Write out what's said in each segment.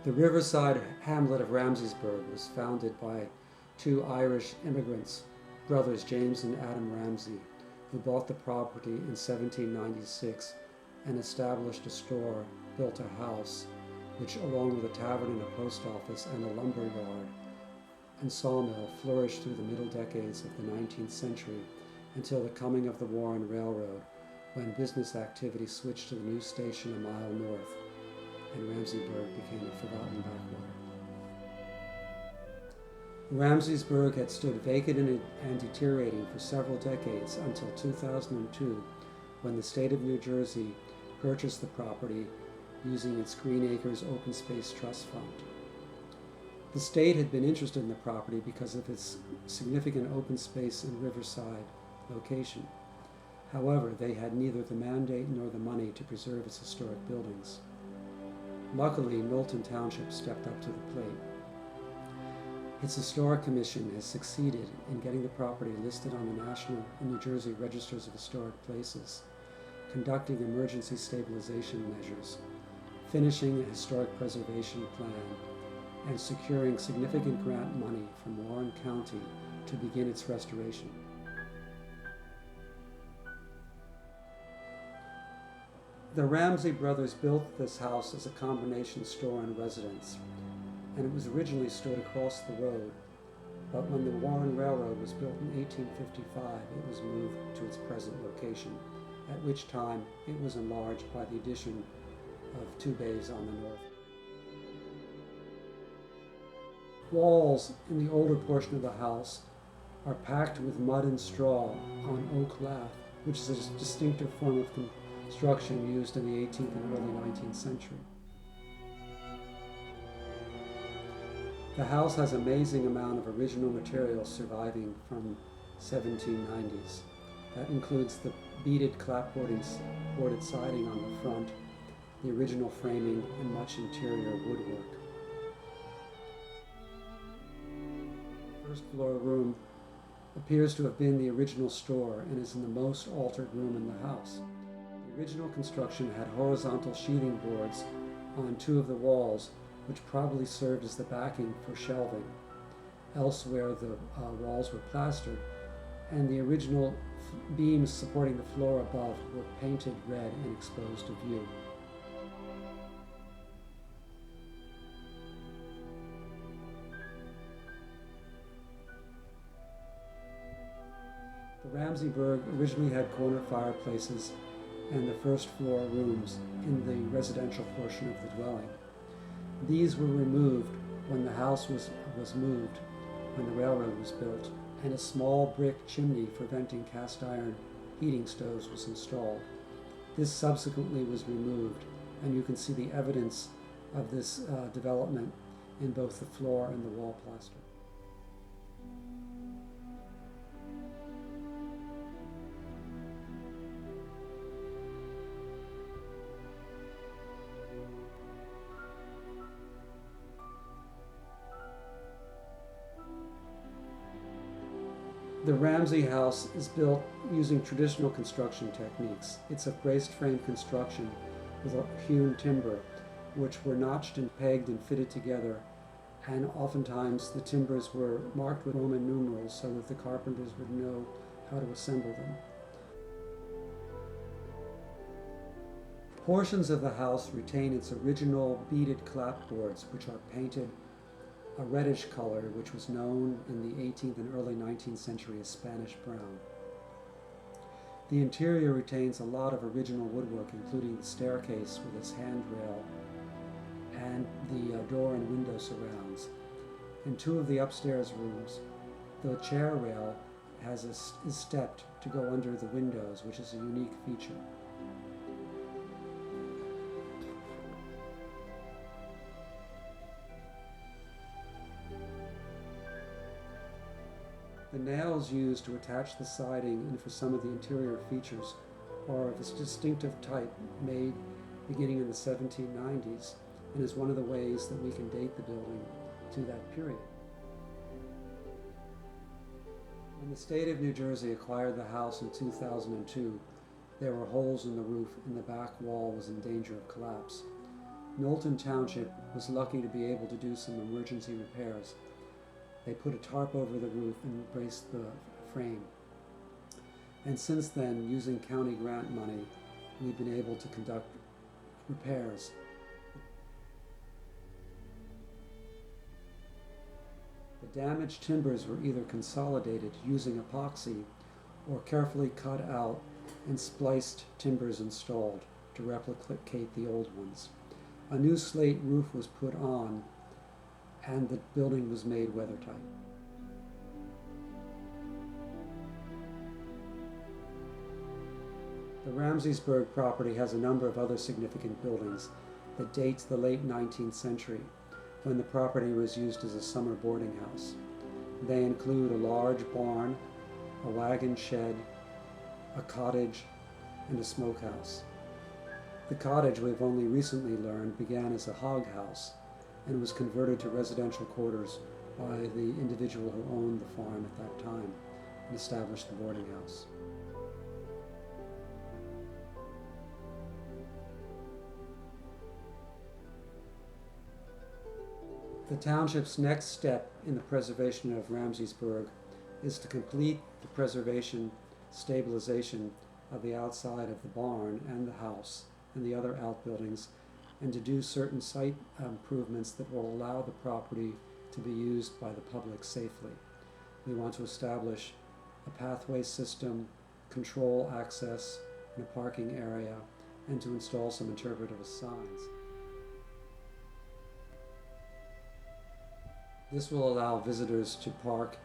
The riverside hamlet of Ramsaysburg was founded by two Irish immigrants, brothers James and Adam Ramsay, who bought the property in 1796 and established a store, built a house, which along with a tavern and a post office and a lumber yard and sawmill flourished through the middle decades of the 19th century until the coming of the Warren Railroad, when business activity switched to the new station a mile north, and Ramsaysburg became a forgotten backwater. Ramsaysburg had stood vacant and deteriorating for several decades until 2002, when the state of New Jersey purchased the property using its Green Acres Open Space Trust Fund. The state had been interested in the property because of its significant open space and riverside location. However, they had neither the mandate nor the money to preserve its historic buildings. Luckily, Knowlton Township stepped up to the plate. Its Historic Commission has succeeded in getting the property listed on the National and New Jersey Registers of Historic Places, conducting emergency stabilization measures, finishing a historic preservation plan, and securing significant grant money from Warren County to begin its restoration. The Ramsay brothers built this house as a combination store and residence, and it was originally stood across the road, but when the Warren Railroad was built in 1855, it was moved to its present location, at which time it was enlarged by the addition of two bays on the north. Walls in the older portion of the house are packed with mud and straw on oak lath, which is a distinctive form of construction used in the 18th and early 19th century. The house has an amazing amount of original material surviving from 1790s. That includes the beaded clapboarded siding on the front, the original framing, and much interior woodwork. The first floor room appears to have been the original store and is in the most altered room in the house. The original construction had horizontal sheathing boards on two of the walls, which probably served as the backing for shelving. Elsewhere, the walls were plastered, and the original beams supporting the floor above were painted red and exposed to view. The Ramsaysburg originally had corner fireplaces and the first floor rooms in the residential portion of the dwelling. These were removed when the house was moved, when the railroad was built, and a small brick chimney for venting cast iron heating stoves was installed. This subsequently was removed, and you can see the evidence of this development in both the floor and the wall plaster. The Ramsay house is built using traditional construction techniques. It's of braced frame construction with hewn timber, which were notched and pegged and fitted together, and oftentimes the timbers were marked with Roman numerals so that the carpenters would know how to assemble them. Portions of the house retain its original beaded clapboards, which are painted a reddish color, which was known in the 18th and early 19th century as Spanish brown. The interior retains a lot of original woodwork, including the staircase with its handrail and the door and window surrounds. In two of the upstairs rooms, the chair rail is stepped to go under the windows, which is a unique feature. The nails used to attach the siding and for some of the interior features are of a distinctive type made beginning in the 1790s, and is one of the ways that we can date the building to that period. When the state of New Jersey acquired the house in 2002, there were holes in the roof and the back wall was in danger of collapse. Knowlton Township was lucky to be able to do some emergency repairs. They put a tarp over the roof and braced the frame. And since then, using county grant money, we've been able to conduct repairs. The damaged timbers were either consolidated using epoxy or carefully cut out and spliced timbers installed to replicate the old ones. A new slate roof was put on and the building was made weathertight. The Ramsaysburg property has a number of other significant buildings that date to the late 19th century, when the property was used as a summer boarding house. They include a large barn, a wagon shed, a cottage, and a smokehouse. The cottage, we've only recently learned, began as a hog house and was converted to residential quarters by the individual who owned the farm at that time and established the boarding house. The township's next step in the preservation of Ramsaysburg is to complete the preservation, stabilization of the outside of the barn and the house and the other outbuildings, and to do certain site improvements that will allow the property to be used by the public safely. We want to establish a pathway system, control access in a parking area, and to install some interpretive signs. This will allow visitors to park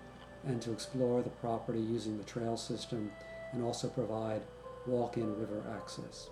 and to explore the property using the trail system and also provide walk-in river access.